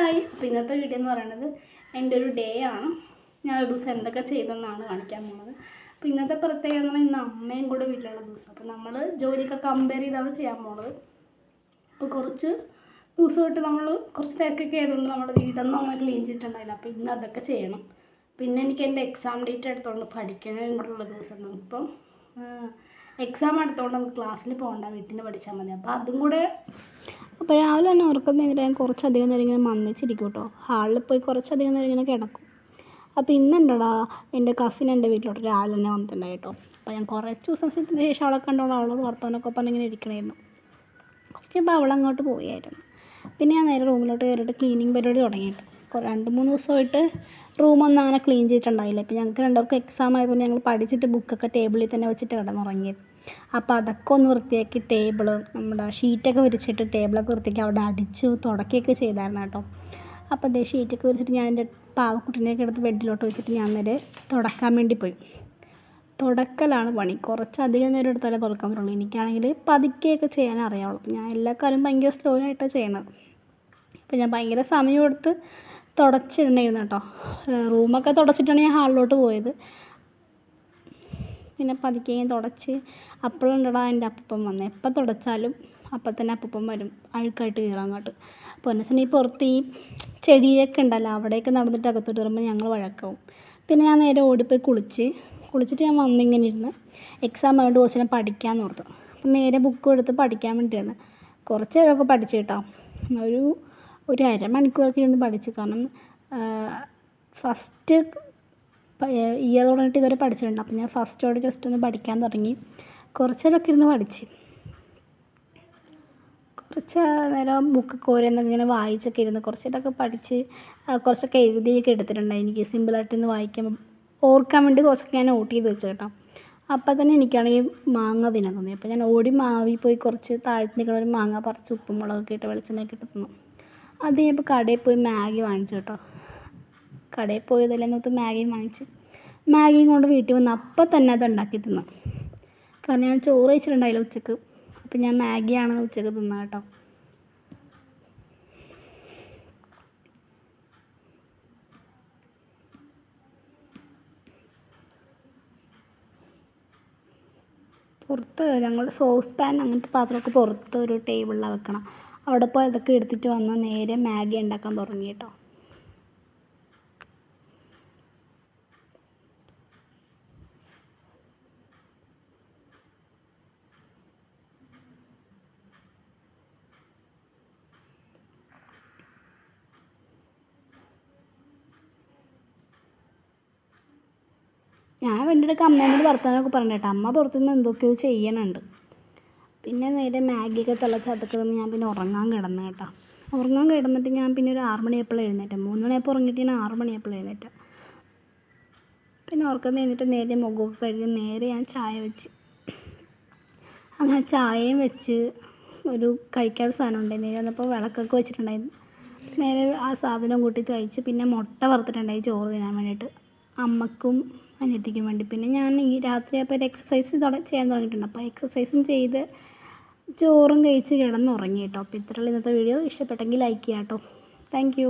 അപ്പോൾ ഇന്നത്തെ വീഡിയോ എന്ന് പറയുന്നത് എൻ്റെ ഒരു ഡേ ആണ്. ഞാൻ ഒരു ദിവസം എന്തൊക്കെ ചെയ്തെന്നാണ് കാണിക്കാൻ പോകുന്നത്. അപ്പോൾ ഇന്നത്തെ പ്രത്യേകത എന്ന് പറഞ്ഞാൽ ഇന്ന് അമ്മയും കൂടെ വീട്ടിലുള്ള ദിവസം. അപ്പോൾ നമ്മൾ ജോലിയൊക്കെ കമ്പയർ ചെയ്താണ് ചെയ്യാൻ പോകുന്നത്. അപ്പോൾ കുറച്ച് ദിവസമായിട്ട് നമ്മൾ കുറച്ച് തിരക്കൊക്കെ ആയതുകൊണ്ട് നമ്മുടെ വീടൊന്നും അങ്ങനെ ക്ലീൻ ചെയ്തിട്ടുണ്ടായില്ല. അപ്പോൾ ഇന്ന് അതൊക്കെ ചെയ്യണം. പിന്നെ എനിക്ക് എൻ്റെ എക്സാം ഡേറ്റ് എടുത്തുകൊണ്ട് പഠിക്കാനും കൂടെയുള്ള ദിവസം. ഇപ്പം എക്സാം എടുത്തുകൊണ്ട് നമുക്ക് ക്ലാസ്സിൽ പോകണ്ട, വീട്ടിൽ നിന്ന് പഠിച്ചാൽ മതി. അപ്പോൾ അതും കൂടെ അപ്പോൾ രാവിലെ തന്നെ ഉറക്കുന്നതിന് ഞാൻ കുറച്ചധികം നേരം ഇങ്ങനെ മന്ദിച്ചിരിക്കും കേട്ടോ. ഹാളിൽ പോയി കുറച്ചധികം നേരം ഇങ്ങനെ കിടക്കും. അപ്പോൾ ഇന്നുണ്ടടാ എൻ്റെ കസിൻ എൻ്റെ വീട്ടിലോട്ട് രാവിലെ തന്നെ വന്നിട്ടുണ്ടായി കേട്ടോ. അപ്പോൾ ഞാൻ കുറച്ച് ദിവസത്തിന് ശേഷം അവളെ കണ്ടോളൂ, അവളോട് വർത്തമാനമൊക്കെ പറഞ്ഞിങ്ങനെ ഇരിക്കണമായിരുന്നു. കുറച്ച് ഇപ്പോൾ അവളങ്ങോട്ട് പോയായിരുന്നു. പിന്നെ ഞാൻ നേരെ റൂമിലോട്ട് കയറിയിട്ട് ക്ലീനിങ് പരിപാടി തുടങ്ങിയിട്ട് 2-3 ദിവസമായിട്ട് റൂമൊന്നും അങ്ങനെ ക്ലീൻ ചെയ്തിട്ടുണ്ടായില്ല. ഇപ്പോൾ ഞങ്ങൾക്ക് രണ്ടുപേർക്കും എക്സാം ആയതുകൊണ്ട് ഞങ്ങൾ പഠിച്ചിട്ട് ബുക്കൊക്കെ ടേബിളിൽ തന്നെ വെച്ചിട്ട് കിടന്നുറങ്ങിയത്. അപ്പോൾ അതൊക്കെ ഒന്ന് വൃത്തിയാക്കി ടേബിള് നമ്മുടെ ഷീറ്റൊക്കെ വിരിച്ചിട്ട് ടേബിളൊക്കെ വൃത്തിയാക്കി അവിടെ അടിച്ചു തുടക്കുകയൊക്കെ ചെയ്തായിരുന്നു കേട്ടോ. അപ്പോൾ അതേ ഷീറ്റൊക്കെ വിരിച്ചിട്ട് ഞാൻ എൻ്റെ പാവക്കുട്ടീനെയൊക്കെ എടുത്ത് ബെഡിലോട്ട് വെച്ചിട്ട് ഞാൻ നേരെ തുടക്കാൻ വേണ്ടി പോയി. തുടക്കലാണ് പണി. കുറച്ചധികം നേരം എടുത്താലേ തുറക്കാൻ പറ്റുള്ളൂ. എനിക്കാണെങ്കിൽ പതുക്കെയൊക്കെ ചെയ്യാൻ അറിയാവുള്ളൂ. ഞാൻ എല്ലാ കാലവും ഭയങ്കര സ്ലോ ആയിട്ടാണ് ചെയ്യണത്. അപ്പോൾ ഞാൻ ഭയങ്കര സമയം എടുത്ത് തുടച്ചിടണമായിരുന്നു കേട്ടോ. റൂമൊക്കെ തുടച്ചിട്ടാണ് ഞാൻ ഹാളിലോട്ട് പോയത്. പിന്നെ പതുക്കെ തുടച്ച് അപ്പോഴുണ്ടടാ എൻ്റെ അപ്പം വന്നത്. എപ്പോൾ തുടച്ചാലും അപ്പം തന്നെ അപ്പം വരും, അഴുക്കായിട്ട് കയറാൻ അങ്ങോട്ട്. അപ്പോൾ എന്ന് വെച്ചിട്ടുണ്ടെങ്കിൽ പുറത്ത് ഈ ചെടിയൊക്കെ ഉണ്ടല്ലോ, അവിടെയൊക്കെ നടന്നിട്ട് അകത്തോട്ട് വരുമ്പോൾ ഞങ്ങൾ വഴക്കാവും. പിന്നെ ഞാൻ നേരെ ഓടിപ്പോയി കുളിച്ചിട്ട് ഞാൻ വന്നിങ്ങനെ ഇരുന്ന് എക്സാം ആയതുകൊണ്ട് കുറച്ച് നേരം പഠിക്കാമെന്ന് ഓർത്തു. അപ്പം നേരെ ബുക്കും എടുത്ത് പഠിക്കാൻ വേണ്ടിയിരുന്നു. കുറച്ച് നേരമൊക്കെ പഠിച്ചു കേട്ടോ. ഒരു അരമണിക്കൂറൊക്കെ ഇരുന്ന് പഠിച്ചു. കാരണം ഫസ്റ്റ് ഇയർ തുടങ്ങിയിട്ട് ഇതുവരെ പഠിച്ചിട്ടുണ്ട്. അപ്പോൾ ഞാൻ ഫസ്റ്റോട് ജസ്റ്റ് ഒന്ന് പഠിക്കാൻ തുടങ്ങി. കുറച്ച് നേരമൊക്കെ ഇരുന്ന് പഠിച്ച് കുറച്ച് നേരം ബുക്കൊക്കെ ഓരോന്നൊക്കെ ഇങ്ങനെ വായിച്ചൊക്കെ ഇരുന്ന് കുറച്ചൊക്കെ പഠിച്ച് കുറച്ചൊക്കെ എഴുതിയൊക്കെ എടുത്തിട്ടുണ്ടായി. എനിക്ക് സിമ്പിളായിട്ടൊന്ന് വായിക്കാൻ ഓർക്കാൻ വേണ്ടി കുറച്ചൊക്കെ ഞാൻ നോട്ട് ചെയ്ത് വെച്ചു കേട്ടോ. അപ്പോൾ തന്നെ എനിക്കാണെങ്കിൽ മാങ്ങ തിന്നാൻ തോന്നി. അപ്പോൾ ഞാൻ ഓടി മാവി പോയി കുറച്ച് താഴ്ത്തി നിൽക്കുന്ന ഒരു മാങ്ങ പറിച്ച് ഉപ്പും മുളകൊക്കെ ഇട്ട് വെളിച്ചെണ്ണയൊക്കെ ഇട്ട് തിന്നു. അത് കഴിഞ്ഞപ്പോൾ കടയിൽ പോയി മാഗി വാങ്ങിച്ചു കേട്ടോ. കടയിൽ പോയതെല്ലാം നോത്ത് മാഗിയും വാങ്ങിച്ച് മാഗിയും കൊണ്ട് വീട്ടിൽ വന്ന് അപ്പം തന്നെ അത് ഉണ്ടാക്കി തിന്നു. കാരണം ഞാൻ ചോറ് കഴിച്ചിട്ടുണ്ടായില്ല ഉച്ചക്ക്. അപ്പം ഞാൻ മാഗിയാണ് ഉച്ചക്ക് തിന്നത് കേട്ടോ. പുറത്ത് ഞങ്ങൾ സോസ് പാൻ അങ്ങനത്തെ പാത്രമൊക്കെ പുറത്ത് ഒരു ടേബിളിലാണ് വെക്കണം. അവിടെ പോയി അതൊക്കെ എടുത്തിട്ട് വന്ന് നേരെ മാഗി ഉണ്ടാക്കാൻ തുടങ്ങി കേട്ടോ. ഞാൻ വേണ്ടിയിട്ട് അമ്മേനോട് വർത്തമാനമൊക്കെ പറഞ്ഞു കേട്ടോ. അമ്മ പുറത്തുനിന്ന് എന്തൊക്കെയോ ചെയ്യണുണ്ട്. പിന്നെ നേരെ മാഗിയൊക്കെ തിളച്ച് അതൊക്കെ തന്ന് ഞാൻ പിന്നെ ഉറങ്ങാൻ കിടന്നു കേട്ടോ. ഉറങ്ങാൻ കിടന്നിട്ട് ഞാൻ പിന്നെ ഒരു 6 മണിയായപ്പോൾ എഴുന്നേറ്റം. 3 മണിയായപ്പോൾ ഉറങ്ങിയിട്ട് ഞാൻ 6 മണിയായപ്പോൾ എഴുന്നേറ്റം. പിന്നെ ഉറക്കം കഴിഞ്ഞിട്ട് നേരെ മുഖമൊക്കെ കഴുകി നേരെ ഞാൻ ചായ വെച്ച്. അങ്ങനെ ചായയും വെച്ച് ഒരു കഴിക്കാൻ സാധനം ഉണ്ടായി. നേരെ വന്നപ്പോൾ വിളക്കൊക്കെ വെച്ചിട്ടുണ്ടായിരുന്നു. നേരെ ആ സാധനം കൂട്ടി കഴിച്ച് പിന്നെ മുട്ട വറുത്തിട്ടുണ്ടായി ചോറ് തിന്നാൻ വേണ്ടിയിട്ട് അമ്മക്കും അനിയത്തിക്കും വേണ്ടി. പിന്നെ ഞാൻ ഈ രാത്രിയായപ്പോൾ ഒരു എക്സസൈസ് ചെയ്യാൻ തുടങ്ങിയിട്ടുണ്ട്. അപ്പോൾ എക്സസൈസും ചെയ്ത് ചോറും കഴിച്ച് കിടന്നുറങ്ങി കേട്ടോ. അപ്പോൾ ഇത്രയുള്ള ഇന്നത്തെ വീഡിയോ. ഇഷ്ടപ്പെട്ടെങ്കിൽ ലൈക്ക് ചെയ്യാം കേട്ടോ. Thank you.